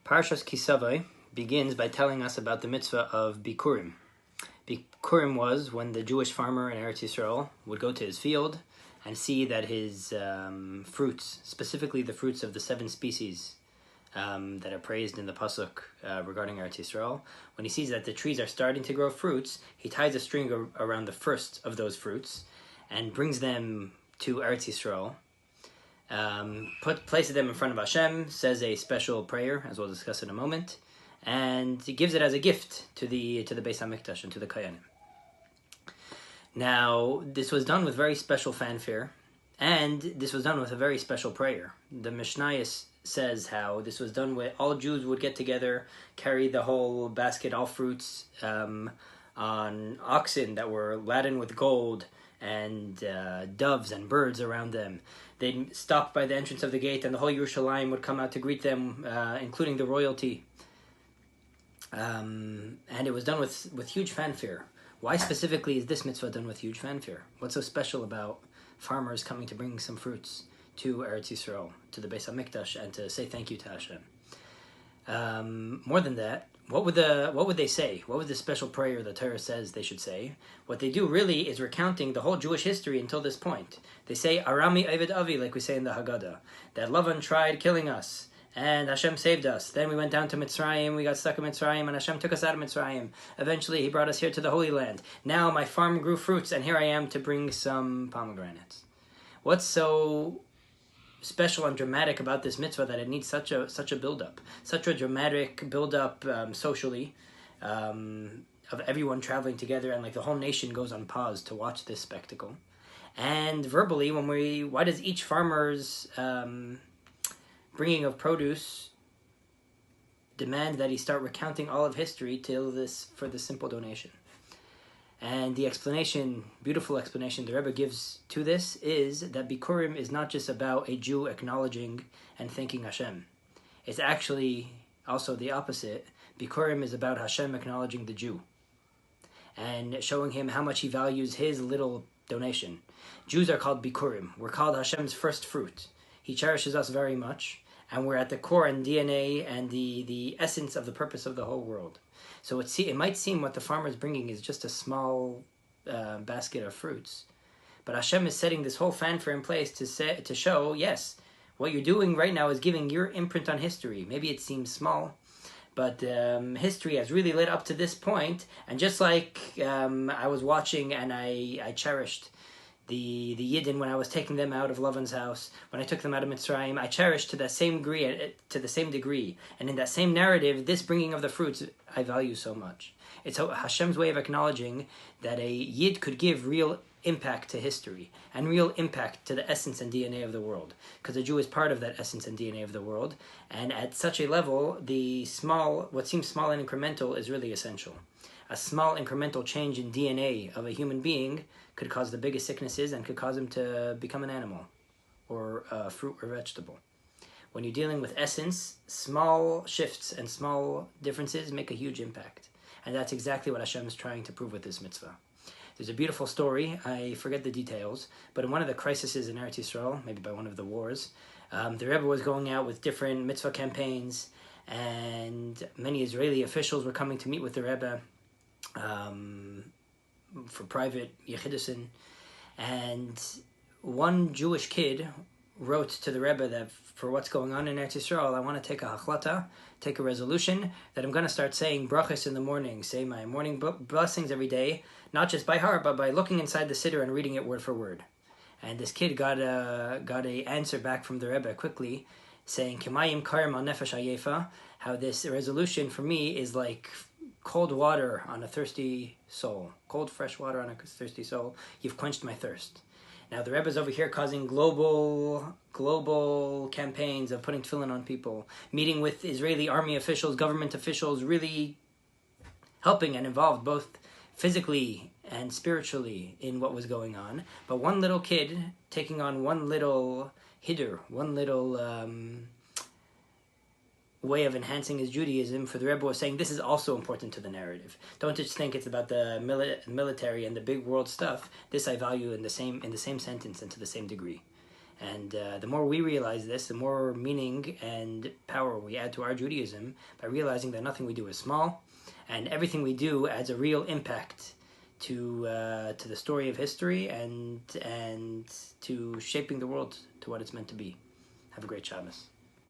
Parshas Savo begins by telling us about the mitzvah of bikurim. Bikurim was when the Jewish farmer in Eretz Yisrael would go to his field and see that his fruits, specifically the fruits of the 7 species that are praised in the pasuk regarding Eretz Yisrael, when he sees that the trees are starting to grow fruits, he ties a string around the first of those fruits and brings them to Eretz Yisrael. Places them in front of Hashem, says a special prayer, as we'll discuss in a moment, and he gives it as a gift to the Beis HaMikdash and to the Kohanim. Now, this was done with very special fanfare, and this was done with a very special prayer. The Mishnayos says how this was done with all Jews would get together, carry the whole basket, all fruits, on oxen that were laden with gold, and doves and birds around them. They'd stop by the entrance of the gate, and the whole Yerushalayim would come out to greet them, including the royalty. And it was done with huge fanfare. Why specifically is this mitzvah done with huge fanfare? What's so special about farmers coming to bring some fruits to Eretz Yisrael, to the Beis HaMikdash, and to say thank you to Hashem? More than that, what would they say? What was the special prayer the Torah says they should say? What they do really is recounting the whole Jewish history until this point. They say, Arami Eved Avi, like we say in the Haggadah, that Lavan tried killing us, and Hashem saved us. Then we went down to Mitzrayim, we got stuck in Mitzrayim, and Hashem took us out of Mitzrayim. Eventually, He brought us here to the Holy Land. Now my farm grew fruits, and here I am to bring some pomegranates. What's so special and dramatic about this mitzvah that it needs such a build-up, such a dramatic build-up socially, of everyone traveling together, and like the whole nation goes on pause to watch this spectacle? And verbally, why does each farmer's bringing of produce demand that he start recounting all of history for this simple donation? And the explanation, beautiful explanation the Rebbe gives to this is that bikurim is not just about a Jew acknowledging and thanking Hashem. It's actually also the opposite. Bikurim is about Hashem acknowledging the Jew and showing him how much he values his little donation. Jews are called bikurim. We're called Hashem's first fruit. He cherishes us very much, and we're at the core and DNA and the essence of the purpose of the whole world. So it might seem what the farmer is bringing is just a small basket of fruits, but Hashem is setting this whole fanfare in place to show, yes, what you're doing right now is giving your imprint on history. Maybe it seems small, but history has really led up to this point. And just like I was watching and I cherished the Yidden when I was taking them out of Lavan's house, when I took them out of Mitzrayim, I cherished to the same degree. And in that same narrative, this bringing of the fruits, I value so much. It's Hashem's way of acknowledging that a Yid could give real impact to history and real impact to the essence and DNA of the world, because a Jew is part of that essence and DNA of the world. And at such a level, what seems small and incremental is really essential. A small incremental change in DNA of a human being could cause the biggest sicknesses and could cause him to become an animal or a fruit or vegetable. When you're dealing with essence, small shifts and small differences make a huge impact. And that's exactly what Hashem is trying to prove with this mitzvah. There's a beautiful story, I forget the details, but in one of the crises in Eretz Yisrael, maybe by one of the wars, the Rebbe was going out with different mitzvah campaigns, and many Israeli officials were coming to meet with the Rebbe for private yechidusin, and one Jewish kid wrote to the Rebbe that for what's going on in Eretz Yisrael, I want to take a hachlata, take a resolution that I'm going to start saying brachas in the morning, say my morning blessings every day, not just by heart, but by looking inside the siddur and reading it word for word. And this kid got a answer back from the Rebbe quickly, saying, Kemayim karim al nefesh ayefa, how this resolution for me is like cold water on a thirsty soul. Cold, fresh water on a thirsty soul. You've quenched my thirst. Now the Rebbe's over here causing global campaigns of putting tefillin on people, meeting with Israeli army officials, government officials, really helping and involved both physically and spiritually in what was going on. But one little kid taking on one little hiddur, one little way of enhancing his Judaism, for the Rebbe was saying this is also important to the narrative. Don't just think it's about the military and the big world stuff. This I value in the same sentence and to the same degree. And the more we realize this, the more meaning and power we add to our Judaism by realizing that nothing we do is small, and everything we do adds a real impact to the story of history and to shaping the world to what it's meant to be. Have a great Shabbos.